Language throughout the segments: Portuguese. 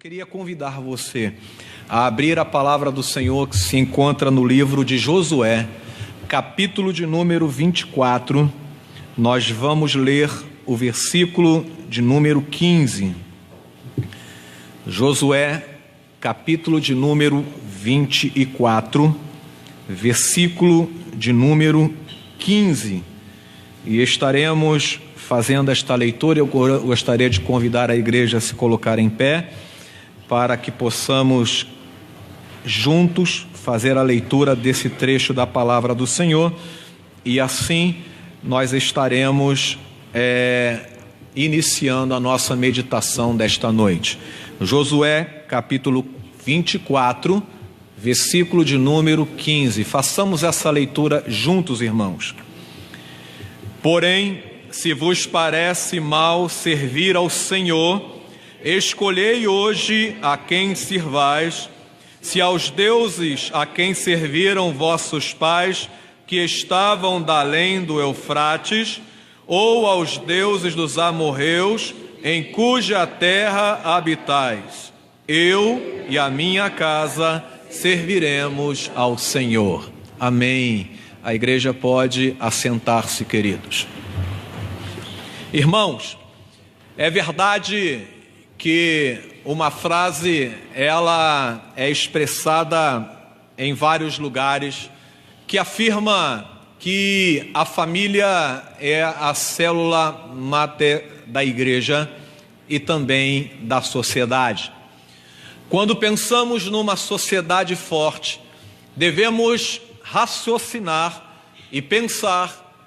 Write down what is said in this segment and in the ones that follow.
queria convidar você a abrir a palavra do Senhor que se encontra no livro de Josué, capítulo de número 24. Nós vamos ler o versículo de número 15. Josué, capítulo de número 24, versículo de número 15. E estaremos fazendo esta leitura. Eu gostaria de convidar a igreja a se colocar em pé, para que possamos juntos fazer a leitura desse trecho da palavra do Senhor, e assim nós estaremos iniciando a nossa meditação desta noite. Josué, capítulo 24, versículo de número 15. Façamos essa leitura juntos, irmãos. Porém, se vos parece mal servir ao Senhor, escolhei hoje a quem sirvais, se aos deuses a quem serviram vossos pais, que estavam da além do Eufrates, ou aos deuses dos amorreus, em cuja terra habitais. Eu e a minha casa serviremos ao Senhor. Amém. A igreja pode assentar-se, queridos. Irmãos, é verdade que uma frase, ela é expressada em vários lugares, que afirma que a família é a célula máter da igreja e também da sociedade. Quando pensamos numa sociedade forte, devemos raciocinar e pensar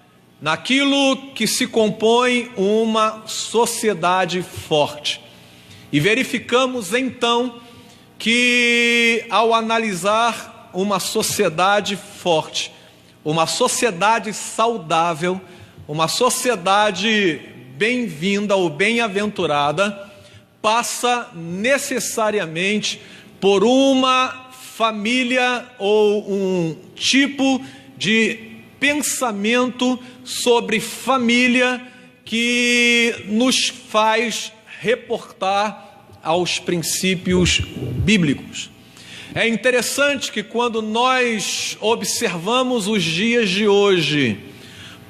naquilo que se compõe uma sociedade forte. E verificamos então que, ao analisar uma sociedade forte, uma sociedade saudável, uma sociedade bem-vinda ou bem-aventurada, passa necessariamente por uma família ou um tipo de pensamento sobre família que nos faz reportar aos princípios bíblicos. É interessante que, quando nós observamos os dias de hoje,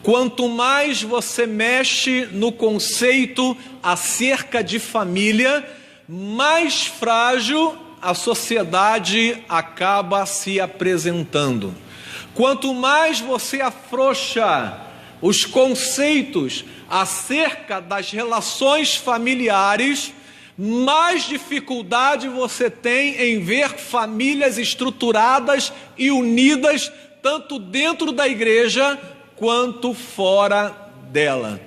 quanto mais você mexe no conceito acerca de família, mais frágil a sociedade acaba se apresentando. Quanto mais você afrouxa os conceitos acerca das relações familiares, mais dificuldade você tem em ver famílias estruturadas e unidas, tanto dentro da igreja quanto fora dela.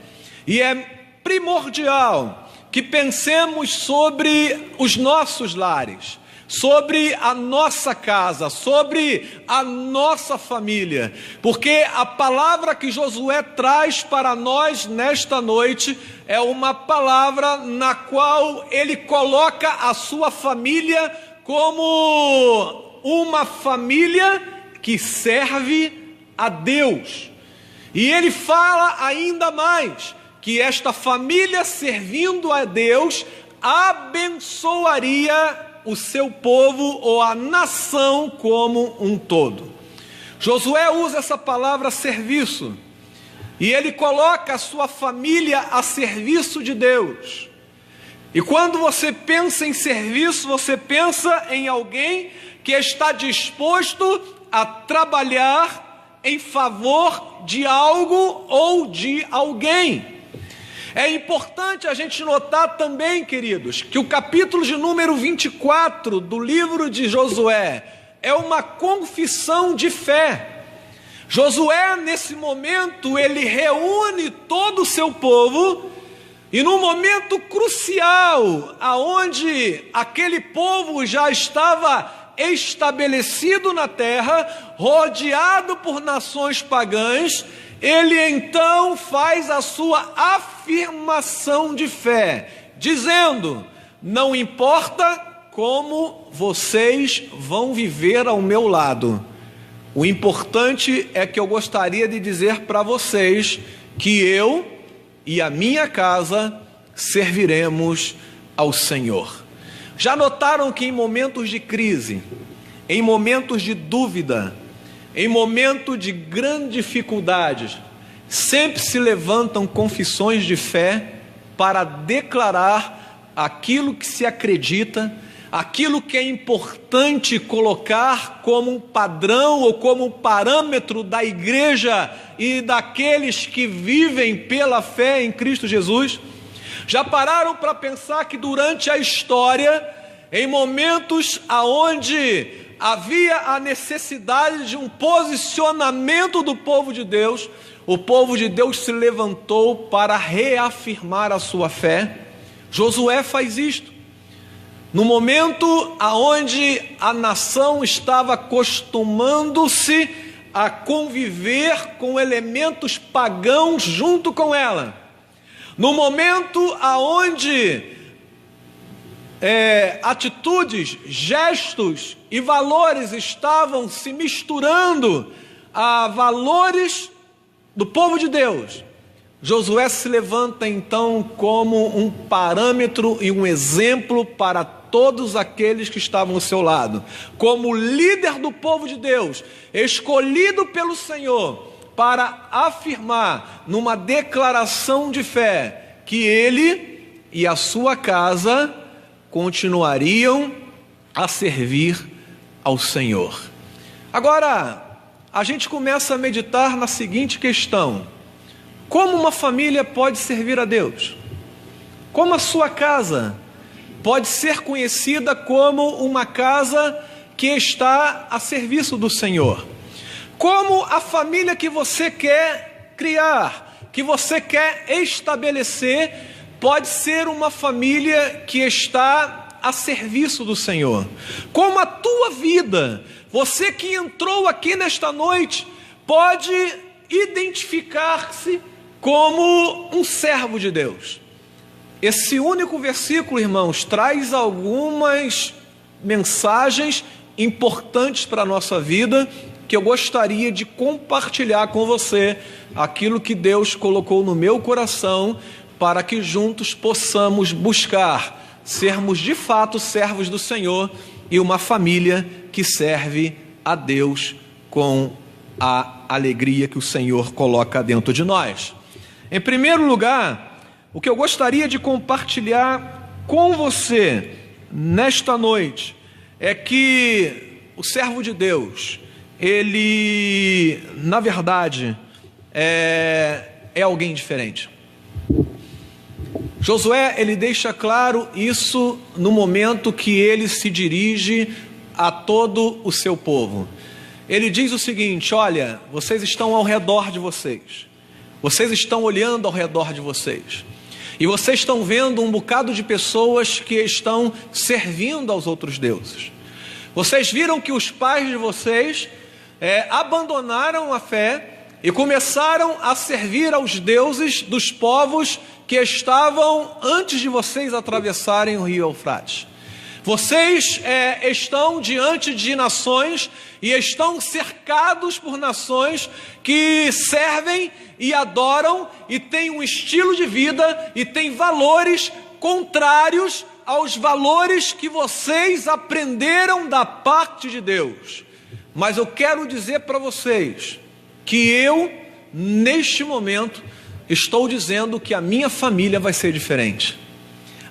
E é primordial que pensemos sobre os nossos lares, sobre a nossa casa, sobre a nossa família, porque a palavra que Josué traz para nós nesta noite é uma palavra na qual ele coloca a sua família como uma família que serve a Deus. E ele fala ainda mais, que esta família servindo a Deus abençoaria o seu povo ou a nação como um todo. Josué usa essa palavra serviço, e ele coloca a sua família a serviço de Deus. E quando você pensa em serviço, você pensa em alguém que está disposto a trabalhar em favor de algo ou de alguém. É importante a gente notar também, queridos, que o capítulo de número 24 do livro de Josué é uma confissão de fé. Josué, nesse momento, ele reúne todo o seu povo, e num momento crucial, aonde aquele povo já estava estabelecido na terra, rodeado por nações pagãs, ele então faz a sua afirmação de fé, dizendo: não importa como vocês vão viver ao meu lado, o importante é que eu gostaria de dizer para vocês que eu e a minha casa serviremos ao Senhor. Já notaram que em momentos de crise, em momentos de dúvida, em momentos de grandes dificuldades, sempre se levantam confissões de fé para declarar aquilo que se acredita, aquilo que é importante colocar como um padrão ou como um parâmetro da igreja e daqueles que vivem pela fé em Cristo Jesus? Já pararam para pensar que durante a história, em momentos aonde havia a necessidade de um posicionamento do povo de Deus, o povo de Deus se levantou para reafirmar a sua fé? Josué faz isto. No momento aonde a nação estava acostumando-se a conviver com elementos pagãos junto com ela, no momento aonde atitudes, gestos e valores estavam se misturando a valores do povo de Deus, Josué se levanta então como um parâmetro e um exemplo para todos aqueles que estavam ao seu lado, como líder do povo de Deus, escolhido pelo Senhor para afirmar numa declaração de fé que ele e a sua casa continuariam a servir ao Senhor. Agora, a gente começa a meditar na seguinte questão: como uma família pode servir a Deus? Como a sua casa pode ser conhecida como uma casa que está a serviço do Senhor? Como a família que você quer criar, que você quer estabelecer, pode ser uma família que está a serviço do Senhor? Como a tua vida, você que entrou aqui nesta noite, pode identificar-se como um servo de Deus? Esse único versículo, irmãos, traz algumas mensagens importantes para a nossa vida, que eu gostaria de compartilhar com você, aquilo que Deus colocou no meu coração, para que juntos possamos buscar sermos de fato servos do Senhor e uma família que serve a Deus com a alegria que o Senhor coloca dentro de nós. Em primeiro lugar, o que eu gostaria de compartilhar com você nesta noite é que o servo de Deus, ele, na verdade, é alguém diferente. Josué, ele deixa claro isso no momento que ele se dirige a todo o seu povo. Ele diz o seguinte: olha, vocês estão ao redor de vocês, vocês estão olhando ao redor de vocês, e vocês estão vendo um bocado de pessoas que estão servindo aos outros deuses. Vocês viram que os pais de vocês abandonaram a fé e começaram a servir aos deuses dos povos que estavam antes de vocês atravessarem o rio Eufrates. Vocês estão diante de nações e estão cercados por nações que servem e adoram e têm um estilo de vida e têm valores contrários aos valores que vocês aprenderam da parte de Deus. Mas eu quero dizer para vocês que eu, neste momento, estou dizendo que a minha família vai ser diferente.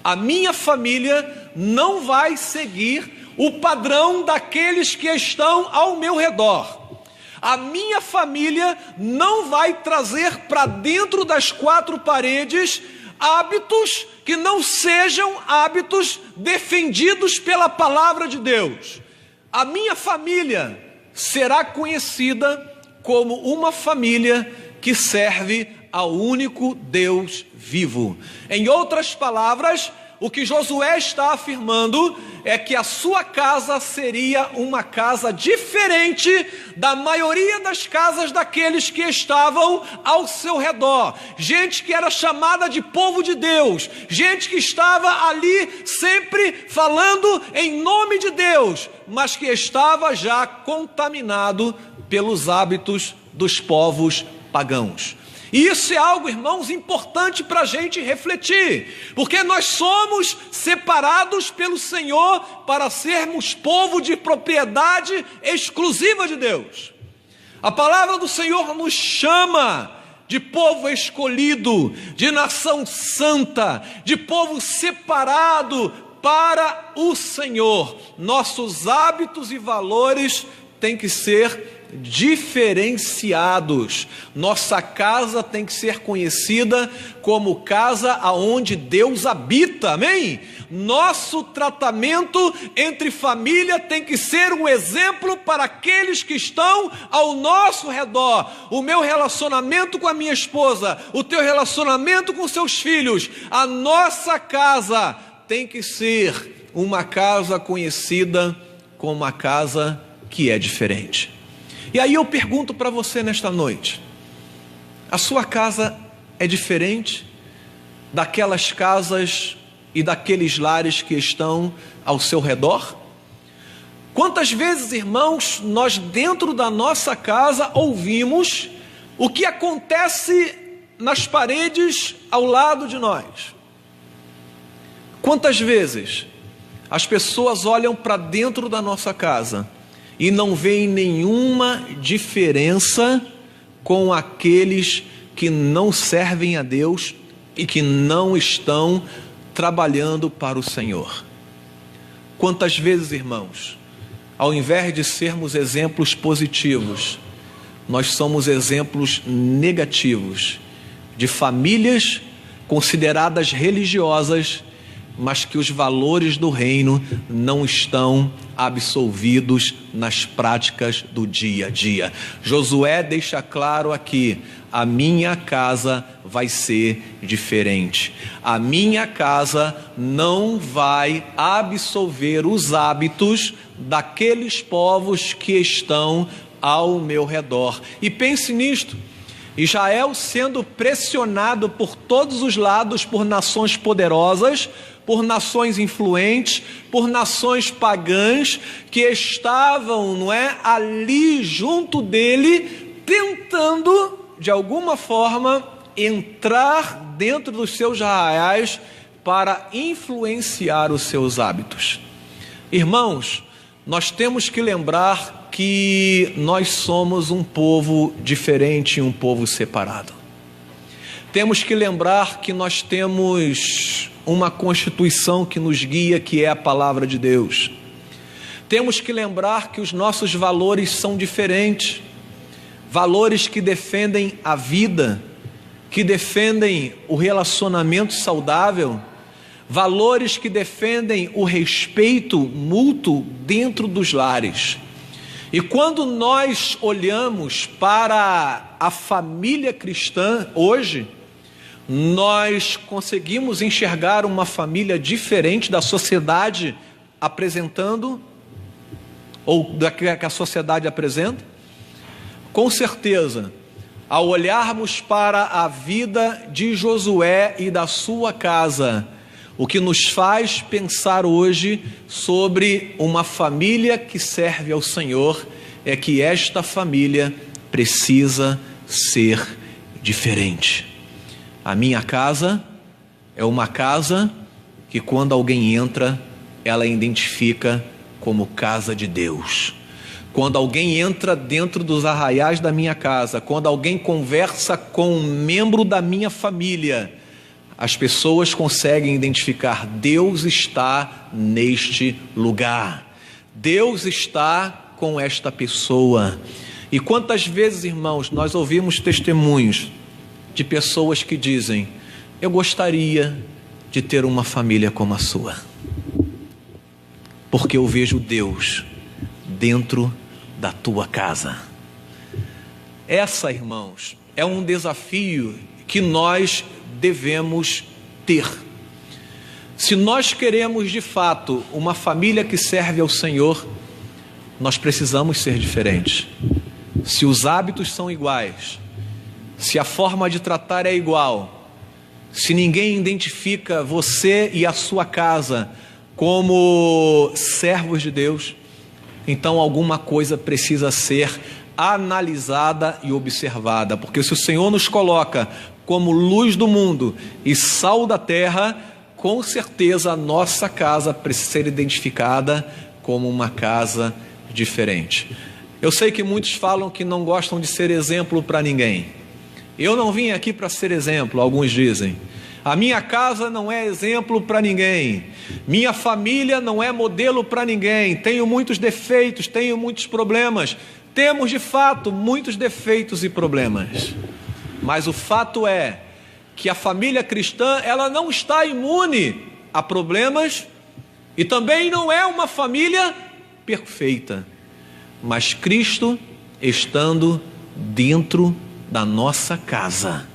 A minha família não vai seguir o padrão daqueles que estão ao meu redor. A minha família não vai trazer para dentro das quatro paredes hábitos que não sejam hábitos defendidos pela palavra de Deus. A minha família será conhecida como uma família que serve ao único Deus vivo. Em outras palavras, o que Josué está afirmando é que a sua casa seria uma casa diferente da maioria das casas daqueles que estavam ao seu redor. Gente que era chamada de povo de Deus, gente que estava ali sempre falando em nome de Deus, mas que estava já contaminado pelos hábitos dos povos pagãos. E isso é algo, irmãos, importante para a gente refletir, porque nós somos separados pelo Senhor para sermos povo de propriedade exclusiva de Deus. A palavra do Senhor nos chama de povo escolhido, de nação santa, de povo separado para o Senhor. Nossos hábitos e valores têm que ser diferenciados. Nossa casa tem que ser conhecida como casa aonde Deus habita, amém? Nosso tratamento entre família tem que ser um exemplo para aqueles que estão ao nosso redor. O meu relacionamento com a minha esposa, o teu relacionamento com seus filhos, a nossa casa tem que ser uma casa conhecida como uma casa que é diferente. E aí eu pergunto para você nesta noite: a sua casa é diferente daquelas casas e daqueles lares que estão ao seu redor? Quantas vezes, irmãos, nós dentro da nossa casa ouvimos o que acontece nas paredes ao lado de nós? Quantas vezes as pessoas olham para dentro da nossa casa e não veem nenhuma diferença com aqueles que não servem a Deus e que não estão trabalhando para o Senhor? Quantas vezes, irmãos, ao invés de sermos exemplos positivos, nós somos exemplos negativos de famílias consideradas religiosas, mas que os valores do reino não estão absolvidos nas práticas do dia a dia. Josué deixa claro aqui: a minha casa vai ser diferente. A minha casa não vai absolver os hábitos daqueles povos que estão ao meu redor. E pense nisto: Israel sendo pressionado por todos os lados por nações poderosas, por nações influentes, por nações pagãs que estavam, ali junto dele, tentando de alguma forma entrar dentro dos seus arraiais para influenciar os seus hábitos. Irmãos, nós temos que lembrar que nós somos um povo diferente, um povo separado. Temos que lembrar que nós temos uma Constituição que nos guia, que é a palavra de Deus. Temos que lembrar que os nossos valores são diferentes, valores que defendem a vida, que defendem o relacionamento saudável, valores que defendem o respeito mútuo dentro dos lares. E quando nós olhamos para a família cristã hoje, nós conseguimos enxergar uma família diferente da sociedade apresentando, ou da que a sociedade apresenta? Com certeza, ao olharmos para a vida de Josué e da sua casa, o que nos faz pensar hoje sobre uma família que serve ao Senhor é que esta família precisa ser diferente. A minha casa é uma casa que, quando alguém entra, ela identifica como casa de Deus. Quando alguém entra dentro dos arraiais da minha casa, quando alguém conversa com um membro da minha família, as pessoas conseguem identificar: Deus está neste lugar, Deus está com esta pessoa. E quantas vezes, irmãos, nós ouvimos testemunhos de pessoas que dizem: eu gostaria de ter uma família como a sua, porque eu vejo Deus dentro da tua casa. Essa, irmãos, é um desafio que nós devemos ter. Se nós queremos de fato uma família que serve ao Senhor, nós precisamos ser diferentes. Se os hábitos são iguais, se a forma de tratar é igual, se ninguém identifica você e a sua casa como servos de Deus, então alguma coisa precisa ser analisada e observada, porque se o Senhor nos coloca como luz do mundo e sal da terra, com certeza a nossa casa precisa ser identificada como uma casa diferente. Eu sei que muitos falam que não gostam de ser exemplo para ninguém. Eu não vim aqui para ser exemplo, alguns dizem. A minha casa não é exemplo para ninguém. Minha família não é modelo para ninguém. Tenho muitos defeitos, tenho muitos problemas. Temos de fato muitos defeitos e problemas. Mas o fato é que a família cristã, ela não está imune a problemas e também não é uma família perfeita. Mas Cristo estando dentro da nossa casa,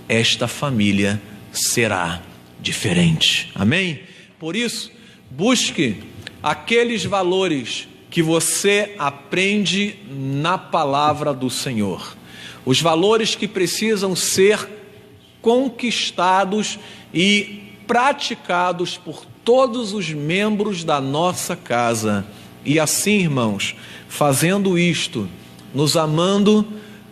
esta família será diferente. Amém? Por isso, busque aqueles valores que você aprende na palavra do Senhor. Os valores que precisam ser conquistados e praticados por todos os membros da nossa casa. E assim, irmãos, fazendo isto, nos amando,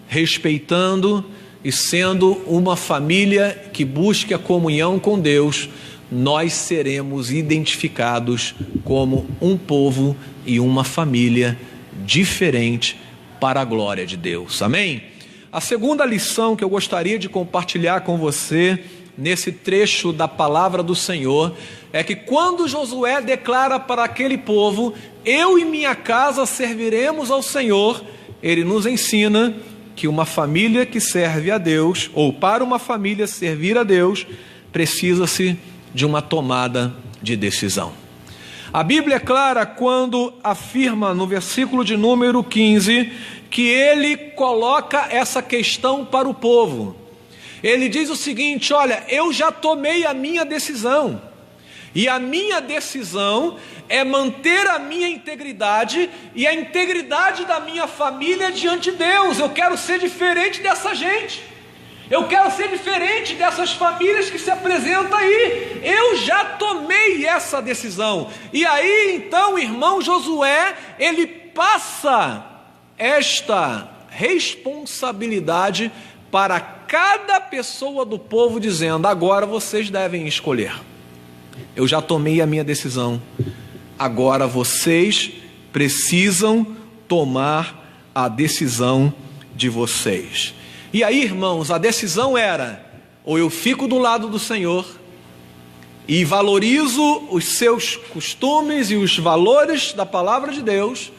respeitando e sendo uma família que busque a comunhão com Deus, nós seremos identificados como um povo e uma família diferente para a glória de Deus. Amém? A segunda lição que eu gostaria de compartilhar com você nesse trecho da palavra do Senhor é que quando Josué declara para aquele povo: eu e minha casa serviremos ao Senhor, ele nos ensina que uma família que serve a Deus, ou para uma família servir a Deus, precisa-se de uma tomada de decisão. A Bíblia é clara quando afirma no versículo de número 15 que ele coloca essa questão para o povo. Ele diz o seguinte: olha, eu já tomei a minha decisão, e a minha decisão é manter a minha integridade e a integridade da minha família diante de Deus. Eu quero ser diferente dessa gente, eu quero ser diferente dessas famílias que se apresentam aí. Eu já tomei essa decisão. E aí então, irmão Josué, ele passa esta responsabilidade para cada pessoa do povo, dizendo: agora vocês devem escolher. Eu já tomei a minha decisão, agora vocês precisam tomar a decisão de vocês. E aí, irmãos, a decisão era: ou eu fico do lado do Senhor e valorizo os seus costumes e os valores da palavra de Deus,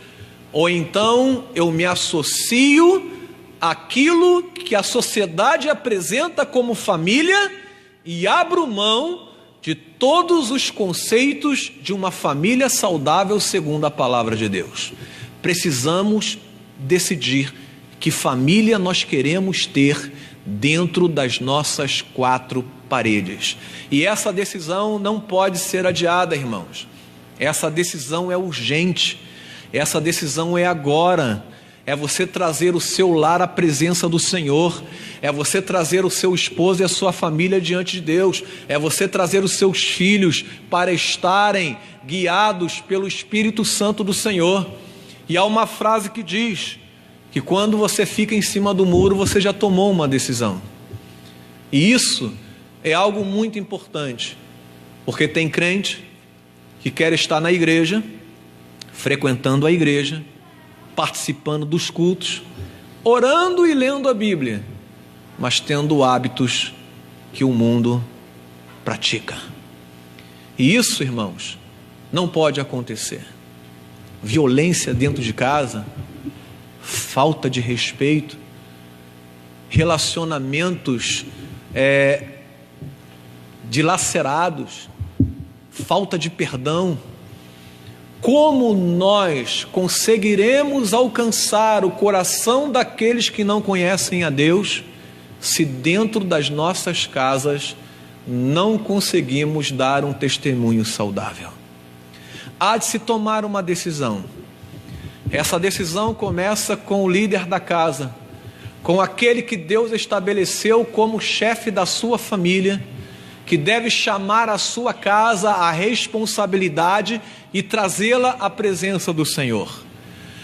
ou então eu me associo àquilo que a sociedade apresenta como família e abro mão de todos os conceitos de uma família saudável segundo a palavra de Deus. Precisamos decidir que família nós queremos ter dentro das nossas quatro paredes. E essa decisão não pode ser adiada, irmãos. Essa decisão é urgente. Essa decisão é agora. É você trazer o seu lar à presença do Senhor. É você trazer o seu esposo e a sua família diante de Deus. É você trazer os seus filhos para estarem guiados pelo Espírito Santo do Senhor. E há uma frase que diz que quando você fica em cima do muro, você já tomou uma decisão. E isso é algo muito importante, porque tem crente que quer estar na igreja, frequentando a igreja, participando dos cultos, orando e lendo a Bíblia, mas tendo hábitos que o mundo pratica. E isso, irmãos, não pode acontecer. Violência dentro de casa, falta de respeito, relacionamentos dilacerados, falta de perdão. Como nós conseguiremos alcançar o coração daqueles que não conhecem a Deus, se dentro das nossas casas não conseguimos dar um testemunho saudável? Há de se tomar uma decisão. Essa decisão começa com o líder da casa, com aquele que Deus estabeleceu como chefe da sua família, que deve chamar a sua casa à responsabilidade e trazê-la à presença do Senhor.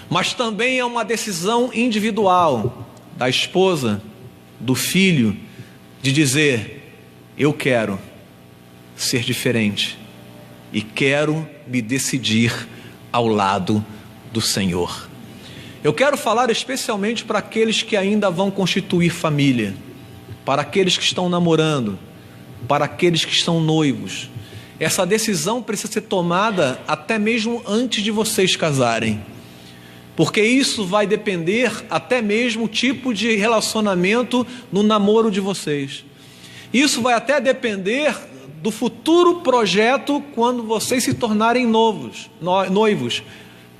mas também é uma decisão individual da esposa, do filho, de dizer: eu quero ser diferente e quero me decidir ao lado do Senhor. Eu quero falar especialmente para aqueles que ainda vão constituir família, para aqueles que estão namorando, para aqueles que estão noivos. Essa decisão precisa ser tomada até mesmo antes de vocês casarem, porque isso vai depender até mesmo do tipo de relacionamento no namoro de vocês. Isso vai até depender do futuro projeto quando vocês se tornarem noivos.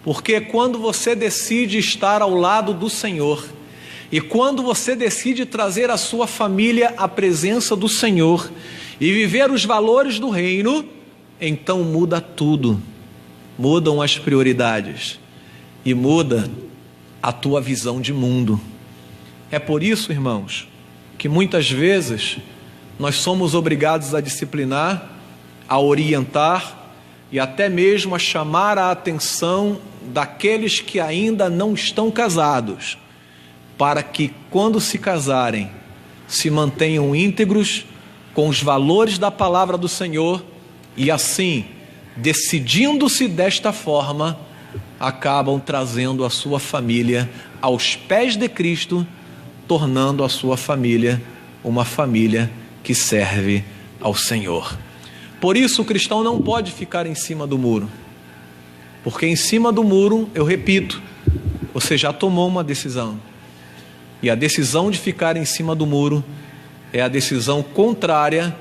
Porque quando você decide estar ao lado do Senhor, e quando você decide trazer a sua família à presença do Senhor, e viver os valores do reino, então muda tudo. Mudam as prioridades, e muda a tua visão de mundo. É por isso, irmãos, que muitas vezes nós somos obrigados a disciplinar, a orientar e até mesmo a chamar a atenção daqueles que ainda não estão casados, para que quando se casarem, se mantenham íntegros com os valores da palavra do Senhor e assim, decidindo-se desta forma, acabam trazendo a sua família aos pés de Cristo, tornando a sua família uma família que serve ao Senhor. Por isso o cristão não pode ficar em cima do muro, porque em cima do muro, eu repito, você já tomou uma decisão, e a decisão de ficar em cima do muro é a decisão contrária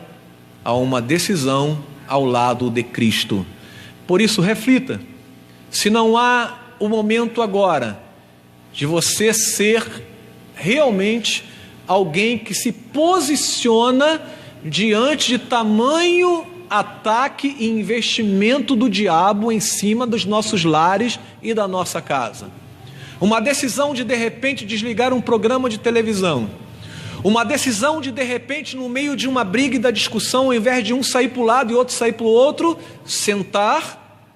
a uma decisão ao lado de Cristo. Por isso reflita, se não há o momento agora de você ser realmente alguém que se posiciona diante de tamanho ataque e investimento do diabo em cima dos nossos lares e da nossa casa. Uma decisão de repente desligar um programa de televisão. Uma decisão de repente no meio de uma briga e da discussão, ao invés de um sair para o lado e outro sair para o outro, sentar,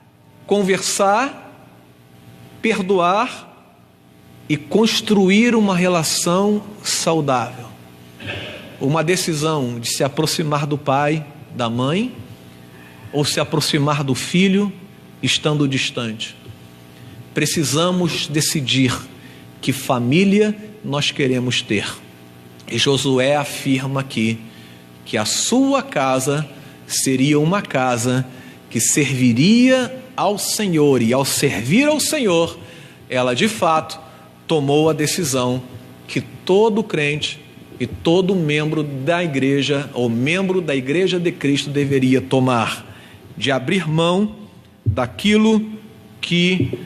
conversar, perdoar e construir uma relação saudável. Uma decisão de se aproximar do pai, da mãe, ou se aproximar do filho, estando distante. Precisamos decidir que família nós queremos ter. E Josué afirma aqui que a sua casa seria uma casa que serviria ao Senhor, e ao servir ao Senhor, ela de fato tomou a decisão que todo crente e todo membro da igreja, ou membro da igreja de Cristo, deveria tomar, de abrir mão daquilo que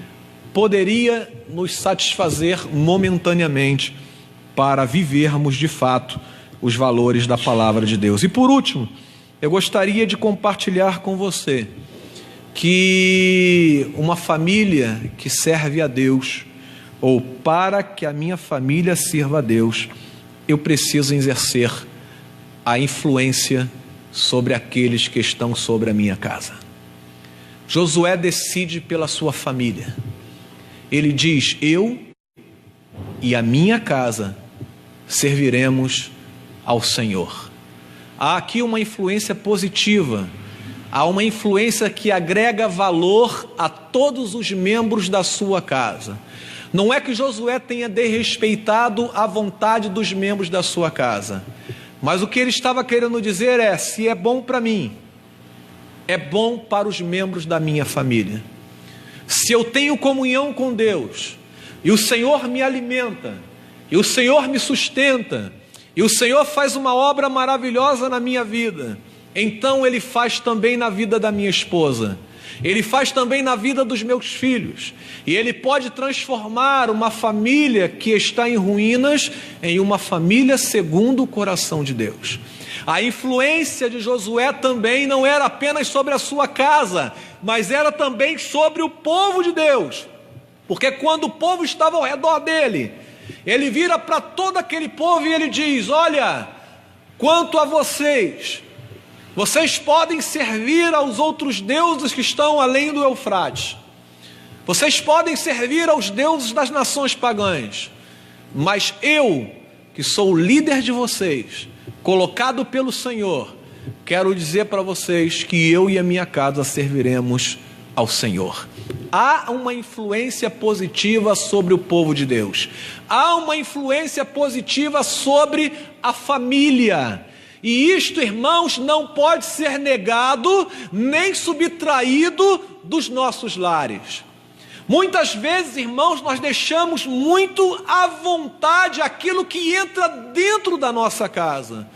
poderia nos satisfazer momentaneamente, para vivermos de fato os valores da palavra de Deus. E por último, eu gostaria de compartilhar com você que uma família que serve a Deus, ou para que a minha família sirva a Deus, eu preciso exercer a influência sobre aqueles que estão sobre a minha casa. Josué decide pela sua família. Ele diz: eu e a minha casa serviremos ao Senhor. Há aqui uma influência positiva, há uma influência que agrega valor a todos os membros da sua casa. Não é que Josué tenha desrespeitado a vontade dos membros da sua casa, mas o que ele estava querendo dizer é: se é bom para mim, é bom para os membros da minha família. Se eu tenho comunhão com Deus, e o Senhor me alimenta, e o Senhor me sustenta, e o Senhor faz uma obra maravilhosa na minha vida, então Ele faz também na vida da minha esposa, Ele faz também na vida dos meus filhos, e Ele pode transformar uma família que está em ruínas em uma família segundo o coração de Deus. A influência de Josué também não era apenas sobre a sua casa, mas era também sobre o povo de Deus, porque quando o povo estava ao redor dele, ele vira para todo aquele povo e ele diz: olha, quanto a vocês, vocês podem servir aos outros deuses que estão além do Eufrates, Vocês podem servir aos deuses das nações pagãs, mas eu, que sou o líder de vocês, colocado pelo Senhor, quero dizer para vocês que eu e a minha casa serviremos ao Senhor. Há uma influência positiva sobre o povo de Deus. Há uma influência positiva sobre a família. E isto, irmãos, não pode ser negado nem subtraído dos nossos lares. Muitas vezes, irmãos, nós deixamos muito à vontade aquilo que entra dentro da nossa casa,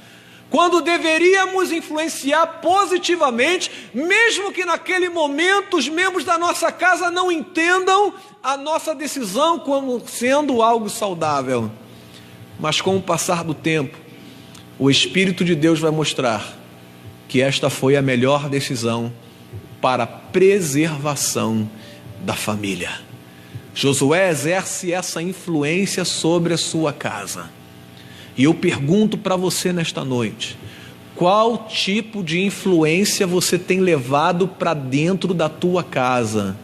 quando deveríamos influenciar positivamente, mesmo que naquele momento os membros da nossa casa não entendam a nossa decisão como sendo algo saudável. Mas com o passar do tempo, o Espírito de Deus vai mostrar que esta foi a melhor decisão para a preservação da família. Josué exerce essa influência sobre a sua casa. E eu pergunto para você nesta noite: qual tipo de influência você tem levado para dentro da tua casa?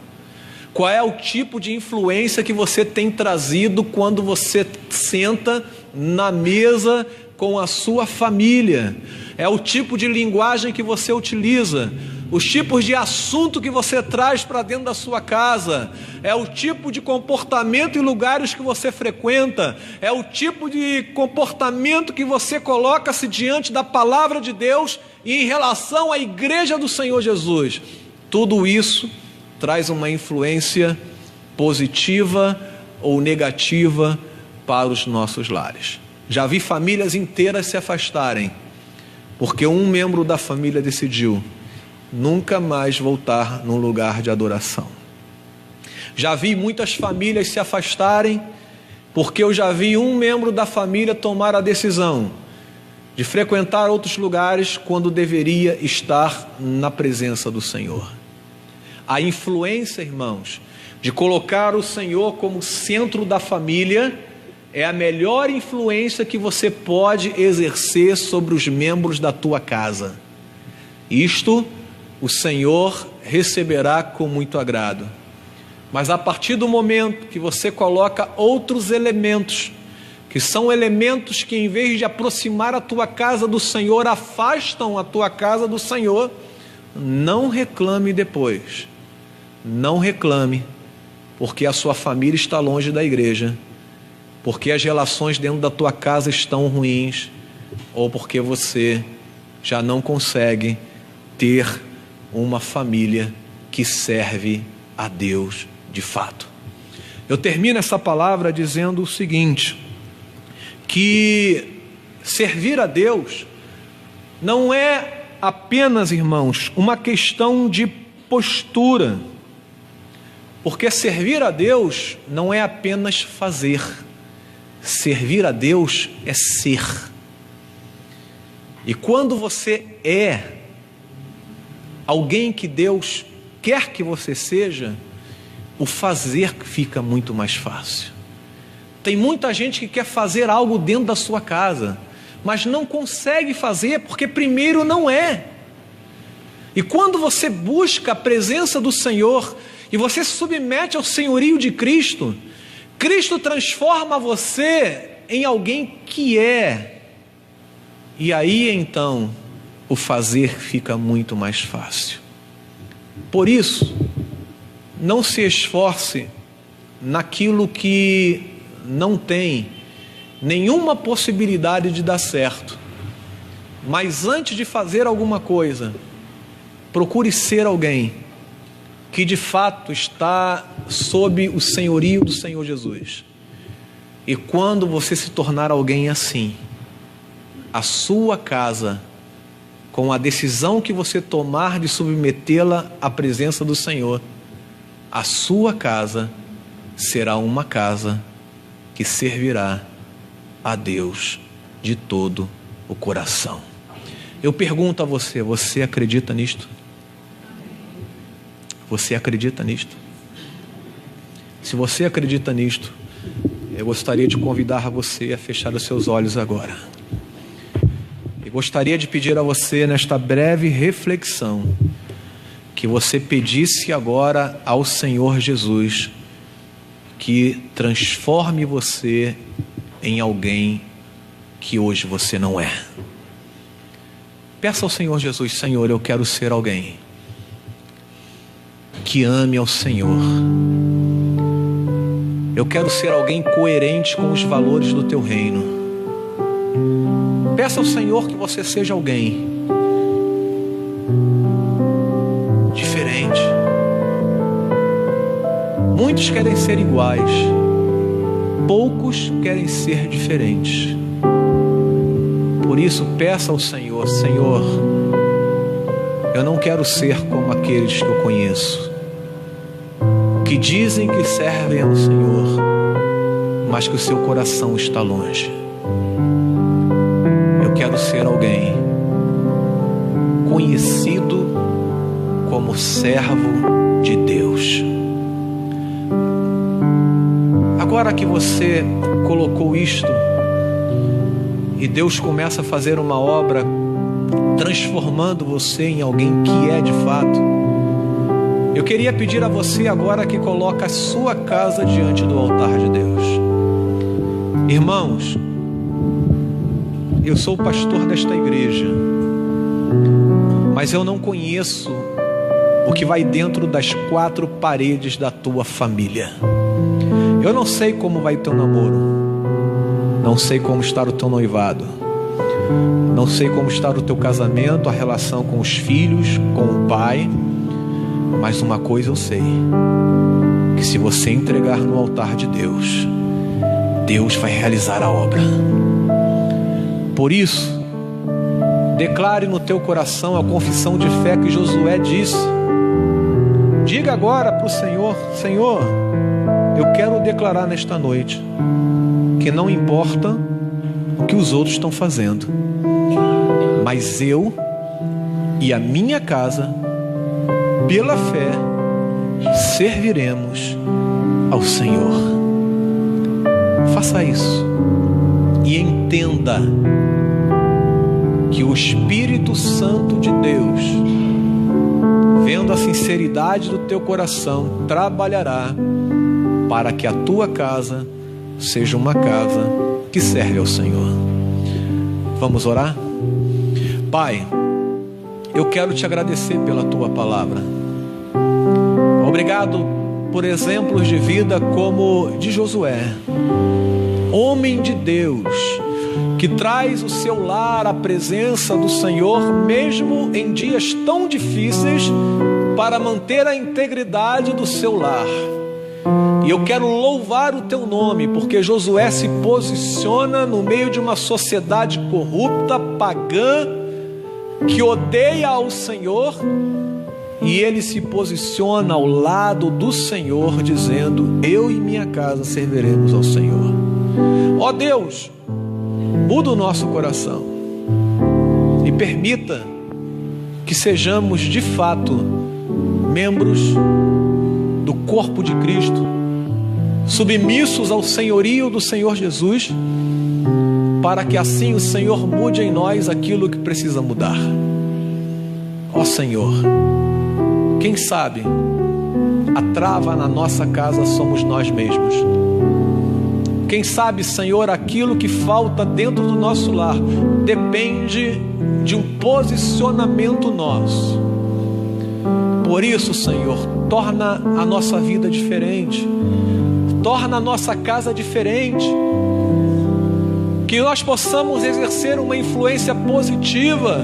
Qual é o tipo de influência que você tem trazido quando você senta na mesa com a sua família? É o tipo de linguagem que você utiliza, os tipos de assunto que você traz para dentro da sua casa, é o tipo de comportamento e lugares que você frequenta, é o tipo de comportamento que você coloca-se diante da palavra de Deus e em relação à igreja do Senhor Jesus. Tudo isso traz uma influência positiva ou negativa para os nossos lares. Já vi famílias inteiras se afastarem porque um membro da família decidiu nunca mais voltar num lugar de adoração. Já vi muitas famílias se afastarem porque eu já vi um membro da família tomar a decisão de frequentar outros lugares quando deveria estar na presença do Senhor. A influência, irmãos, de colocar o Senhor como centro da família é a melhor influência que você pode exercer sobre os membros da tua casa. Isto o Senhor receberá com muito agrado. Mas a partir do momento que você coloca outros elementos, que são elementos que em vez de aproximar a tua casa do Senhor, afastam a tua casa do Senhor, não reclame depois. Não reclame, porque a sua família está longe da igreja, porque as relações dentro da tua casa estão ruins, ou porque você já não consegue ter uma família que serve a Deus de fato. Eu termino essa palavra dizendo o seguinte, que servir a Deus não é apenas, irmãos, uma questão de postura, porque servir a Deus não é apenas fazer. Servir a Deus é ser. E quando você é alguém que Deus quer que você seja, o fazer fica muito mais fácil. Tem muita gente que quer fazer algo dentro da sua casa, mas não consegue fazer porque primeiro não é. E quando você busca a presença do Senhor e você se submete ao senhorio de Cristo, Cristo transforma você em alguém que é. E aí então o fazer fica muito mais fácil. Por isso, não se esforce naquilo que não tem nenhuma possibilidade de dar certo. Mas antes de fazer alguma coisa, procure ser alguém que de fato está sob o senhorio do Senhor Jesus. E quando você se tornar alguém assim, a sua casa, com a decisão que você tomar de submetê-la à presença do Senhor, a sua casa será uma casa que servirá a Deus de todo o coração. Eu pergunto a você, você acredita nisto? Você acredita nisto? Se você acredita nisto, eu gostaria de convidar você a fechar os seus olhos agora. Eu gostaria de pedir a você, nesta breve reflexão, que você pedisse agora ao Senhor Jesus que transforme você em alguém que hoje você não é. Peça ao Senhor Jesus: Senhor, eu quero ser alguém que ame ao Senhor. Eu quero ser alguém coerente com os valores do teu reino. Peça ao Senhor que você seja alguém diferente. Muitos querem ser iguais, poucos querem ser diferentes. Por isso, peça ao Senhor: Senhor, eu não quero ser como aqueles que eu conheço, que dizem que servem ao Senhor, mas que o seu coração está longe. Eu quero ser alguém conhecido como servo de Deus. Agora que você colocou isto e Deus começa a fazer uma obra transformando você em alguém que é de fato, eu queria pedir a você agora que coloque a sua casa diante do altar de Deus. Irmãos, eu sou o pastor desta igreja, mas eu não conheço o que vai dentro das quatro paredes da tua família. Eu não sei como vai teu namoro, não sei como está o teu noivado, não sei como está o teu casamento, a relação com os filhos, com o pai, mas uma coisa eu sei, que se você entregar no altar de Deus, Deus vai realizar a obra. Por isso, declare no teu coração a confissão de fé que Josué disse. Diga agora para o Senhor: Senhor, eu quero declarar nesta noite que não importa o que os outros estão fazendo, mas eu e a minha casa, pela fé, serviremos ao Senhor. Faça isso e entenda que o Espírito Santo de Deus, vendo a sinceridade do teu coração, trabalhará para que a tua casa seja uma casa que serve ao Senhor. Vamos orar? Pai, eu quero te agradecer pela tua palavra. Obrigado por exemplos de vida como de Josué, homem de Deus, que traz o seu lar à presença do Senhor, mesmo em dias tão difíceis, para manter a integridade do seu lar. E eu quero louvar o teu nome, porque Josué se posiciona no meio de uma sociedade corrupta, pagã, que odeia ao Senhor, e ele se posiciona ao lado do Senhor, dizendo: eu e minha casa serviremos ao Senhor. Ó Deus, muda o nosso coração e permita que sejamos de fato membros do corpo de Cristo, submissos ao senhorio do Senhor Jesus, para que assim o Senhor mude em nós aquilo que precisa mudar. Ó Senhor, quem sabe a trava na nossa casa somos nós mesmos. Quem sabe, Senhor, aquilo que falta dentro do nosso lar depende de um posicionamento nosso. Por isso, Senhor, torna a nossa vida diferente, torna a nossa casa diferente, que nós possamos exercer uma influência positiva,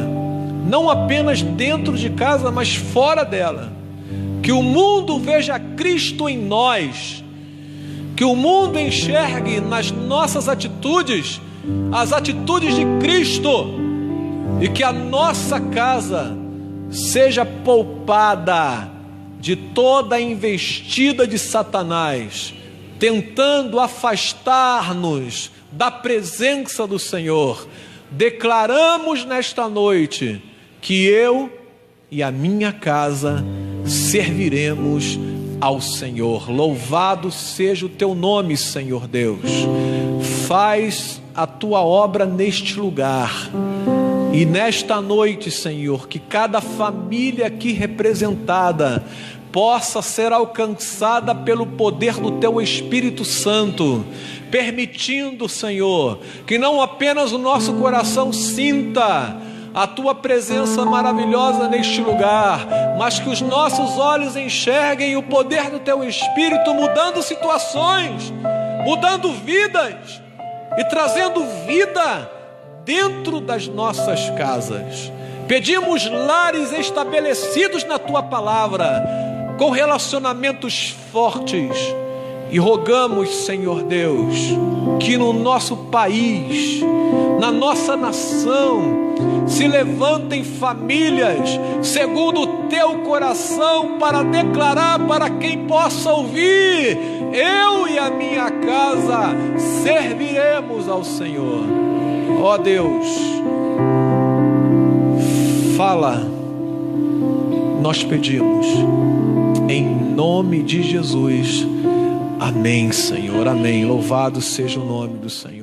não apenas dentro de casa, mas fora dela. Que o mundo veja Cristo em nós, que o mundo enxergue nas nossas atitudes as atitudes de Cristo, e que a nossa casa seja poupada de toda a investida de Satanás, tentando afastar-nos da presença do Senhor. Declaramos nesta noite que eu e a minha casa serviremos ao Senhor. Louvado seja o teu nome, Senhor Deus. Faz a tua obra neste lugar E nesta noite, Senhor, que cada família aqui representada possa ser alcançada pelo poder do Teu Espírito Santo, permitindo, Senhor, que não apenas o nosso coração sinta a Tua presença maravilhosa neste lugar, mas que os nossos olhos enxerguem o poder do Teu Espírito mudando situações, mudando vidas e trazendo vida dentro das nossas casas. Pedimos lares estabelecidos na Tua palavra, com relacionamentos fortes, e rogamos, Senhor Deus, que no nosso país, na nossa nação, se levantem famílias segundo o Teu coração para declarar para quem possa ouvir: eu e a minha casa serviremos ao Senhor. Ó Deus, fala, nós pedimos, em nome de Jesus. Amém, Senhor, amém. Louvado seja o nome do Senhor.